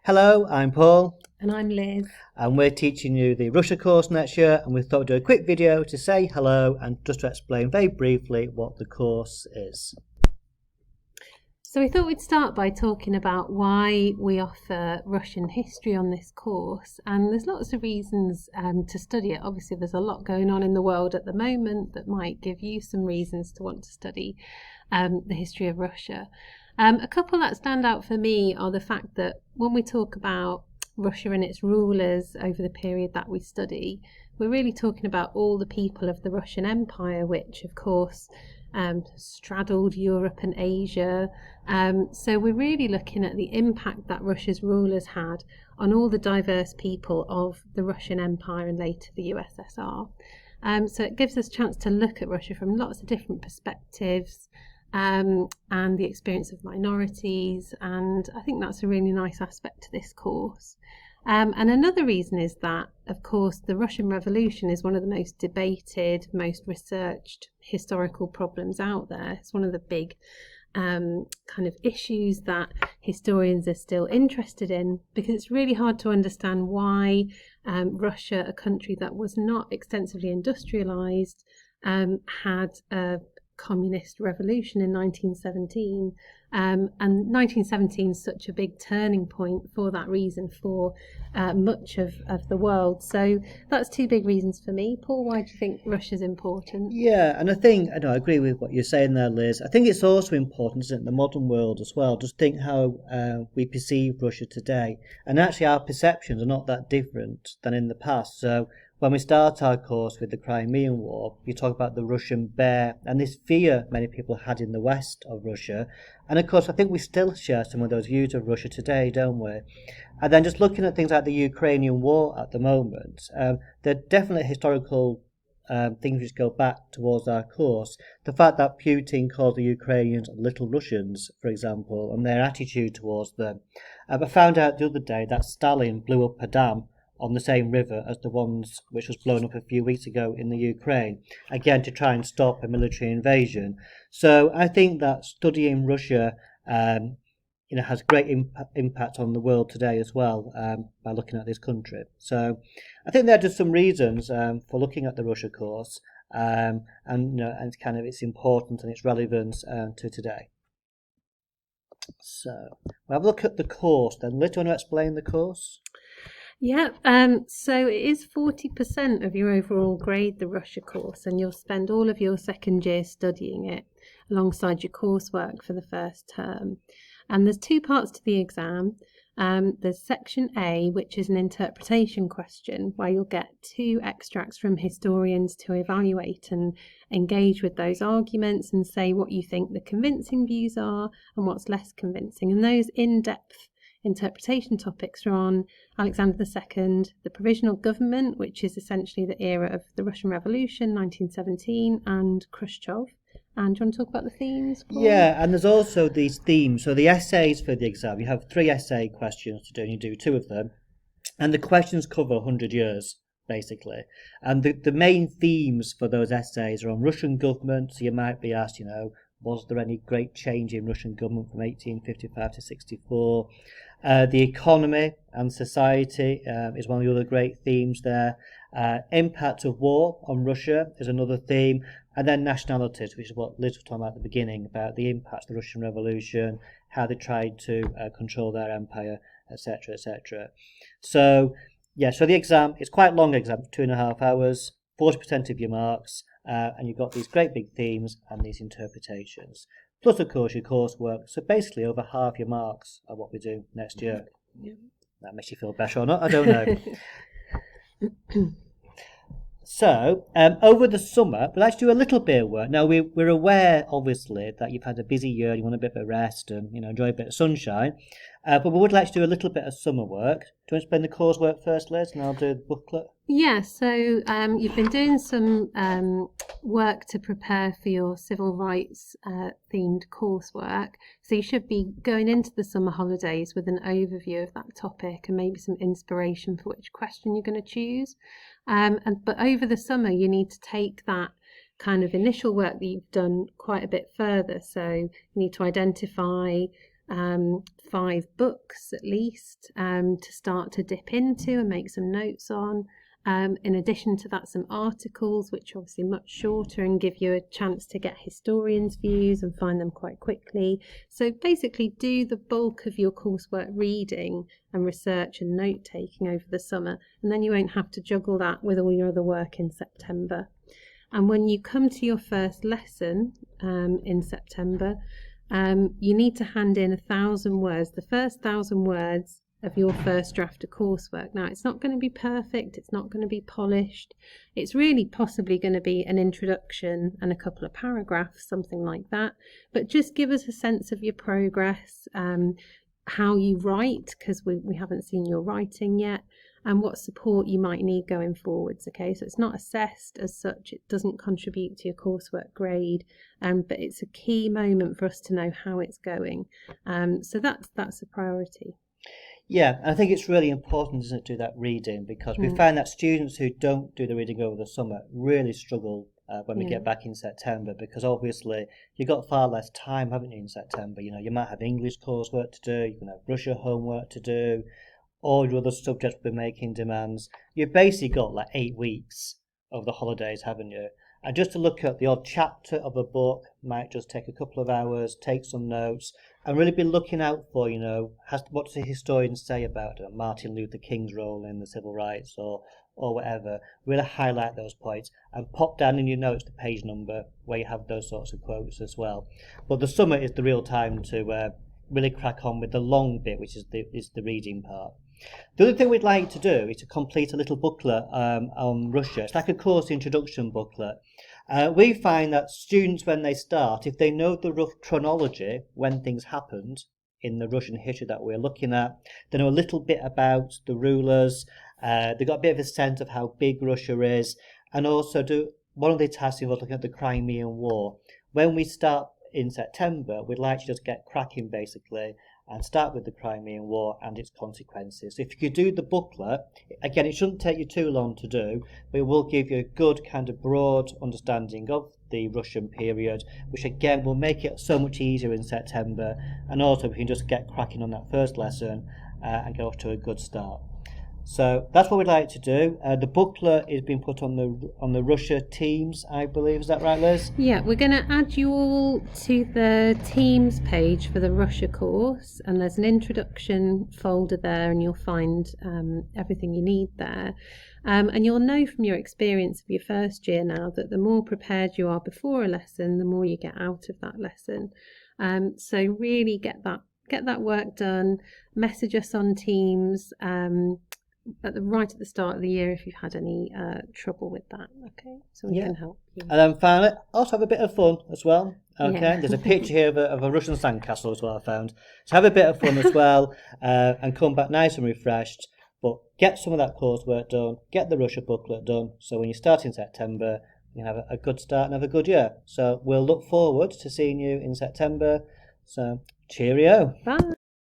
Hello, I'm Paul, And I'm Liz. and we're teaching you the Russia course next year, and we thought we'd do a quick video to say hello and just to explain very briefly what the course is. So we thought we'd start by talking about why we offer Russian history on this course, and there's lots of reasons to study it. Obviously there's a lot going on in the world at the moment that might give you some reasons to want to study the history of Russia. A couple that stand out for me are the fact that when we talk about Russia and its rulers over the period that we study, we're really talking about all the people of the Russian Empire, which of course straddled Europe and Asia. So we're really looking at the impact that Russia's rulers had on all the diverse people of the Russian Empire and later the USSR. So it gives us a chance to look at Russia from lots of different perspectives, and the experience of minorities, and I think that's a really nice aspect to this course. And another reason is that, of course, the Russian Revolution is one of the most debated, most researched historical problems out there. It's one of the big kind of issues that historians are still interested in, because it's really hard to understand why Russia, a country that was not extensively industrialized, had a communist revolution in 1917, and 1917 is such a big turning point for that reason for much of the world. So that's two big reasons for me. Paul, why do you think Russia's important? Yeah, and I agree with what you're saying there, Liz. I think it's also important, isn't it, in the modern world as well. Just think how we perceive Russia today, and actually our perceptions are not that different than in the past. So when we start our course with the Crimean War, you talk about the Russian bear and this fear many people had in the west of Russia. And of course, I think we still share some of those views of Russia today, don't we? And then just looking at things like the Ukrainian war at the moment, there are definitely historical things which go back towards our course. The fact that Putin called the Ukrainians little Russians, for example, and their attitude towards them. I found out the other day that Stalin blew up a dam on the same river as the ones which was blown up a few weeks ago in the Ukraine, again to try and stop a military invasion. So I think that studying Russia has great impact on the world today as well, by looking at this country. So I think there are just some reasons for looking at the Russia course, and it's kind of its importance and its relevance to today. So we'll have a look at the course then. Liz, do you want to explain the course? Yeah, so it is 40% of your overall grade, the Russia course, and you'll spend all of your second year studying it alongside your coursework for the first term. And there's two parts to the exam. There's section A, which is an interpretation question, where you'll get 2 extracts from historians to evaluate and engage with those arguments and say what you think the convincing views are and what's less convincing. And those in-depth interpretation topics are on Alexander II, the provisional government, which is essentially the era of the Russian Revolution, 1917, and Khrushchev. And do you want to talk about the themes, Paul? Yeah, and there's also these themes. So the essays for the exam, you have 3 essay questions to do, and you do 2 of them. And the questions cover 100 years, basically. And the main themes for those essays are on Russian government. So you might be asked, was there any great change in Russian government from 1855 to 64? The economy and society is one of the other great themes there. Impact of war on Russia is another theme. And then nationalities, which is what Liz was talking about at the beginning, about the impact of the Russian Revolution, how they tried to control their empire, etc., etc. So the exam, it's quite a long exam, 2.5 hours, 40% of your marks, and you've got these great big themes and these interpretations. Plus, of course, your coursework. So basically, over half your marks are what we do next year. Yeah. That makes you feel better or not, I don't know. So, over the summer, we'll actually do a little bit of work. Now, we're aware, obviously, that you've had a busy year, you want a bit of a rest and, enjoy a bit of sunshine. But we would like to do a little bit of summer work. Do you want to explain the coursework first, Liz, and I'll do the booklet? Yeah, so you've been doing some work to prepare for your civil rights themed coursework. So you should be going into the summer holidays with an overview of that topic and maybe some inspiration for which question you're going to choose. But over the summer, you need to take that kind of initial work that you've done quite a bit further. So you need to identify 5 books at least to start to dip into and make some notes on. In addition to that, some articles which are obviously much shorter and give you a chance to get historians' views and find them quite quickly. So basically do the bulk of your coursework reading and research and note taking over the summer, and then you won't have to juggle that with all your other work in September. And when you come to your first lesson in September, you need to hand in 1,000 words, the first 1,000 words of your first draft of coursework. Now, it's not going to be perfect, it's not going to be polished, it's really possibly going to be an introduction and a couple of paragraphs, something like that, but just give us a sense of your progress, how you write, because we haven't seen your writing yet, and what support you might need going forwards. Okay, so it's not assessed as such, it doesn't contribute to your coursework grade, but it's a key moment for us to know how it's going. So that's a priority. Yeah, and I think it's really important, isn't it, to do that reading, because we find that students who don't do the reading over the summer really struggle when we get back in September, because obviously you've got far less time, haven't you, in September? You know, you might have English coursework to do, you can have Russia homework to do, all your other subjects will be making demands. You've basically got like 8 weeks of the holidays, haven't you? And just to look at the odd chapter of a book might just take a couple of hours, take some notes, and really be looking out for, you know, what does the historian say about Martin Luther King's role in the civil rights or whatever. Really highlight those points and pop down in your notes the page number where you have those sorts of quotes as well. But the summer is the real time to really crack on with the long bit, which is the reading part. The other thing we'd like to do is to complete a little booklet on Russia. It's like a course introduction booklet. We find that students, when they start, if they know the rough chronology when things happened in the Russian history that we're looking at, they know a little bit about the rulers, they've got a bit of a sense of how big Russia is, and also one of the tasks involves looking at the Crimean War. When we start in September, we'd like to just get cracking basically and start with the Crimean War and its consequences. So if you could do the booklet, again, it shouldn't take you too long to do, but it will give you a good kind of broad understanding of the Russian period, which again will make it so much easier in September, and also we can just get cracking on that first lesson and get off to a good start. So that's what we'd like to do. The booklet is being put on the Russia Teams, I believe. Is that right, Liz? Yeah, we're going to add you all to the Teams page for the Russia course, and there's an introduction folder there, and you'll find everything you need there. And you'll know from your experience of your first year now that the more prepared you are before a lesson, the more you get out of that lesson. So really get that work done. Message us on Teams right at the start of the year if you've had any trouble with that. Okay, so we can help you. And then finally, also have a bit of fun as well. Okay, Yeah. There's a picture here of a Russian sandcastle as well, I found. So have a bit of fun as well, and come back nice and refreshed. But get some of that coursework done, get the Russia booklet done, so when you start in September, you can have a good start and have a good year. So we'll look forward to seeing you in September. So cheerio. Bye.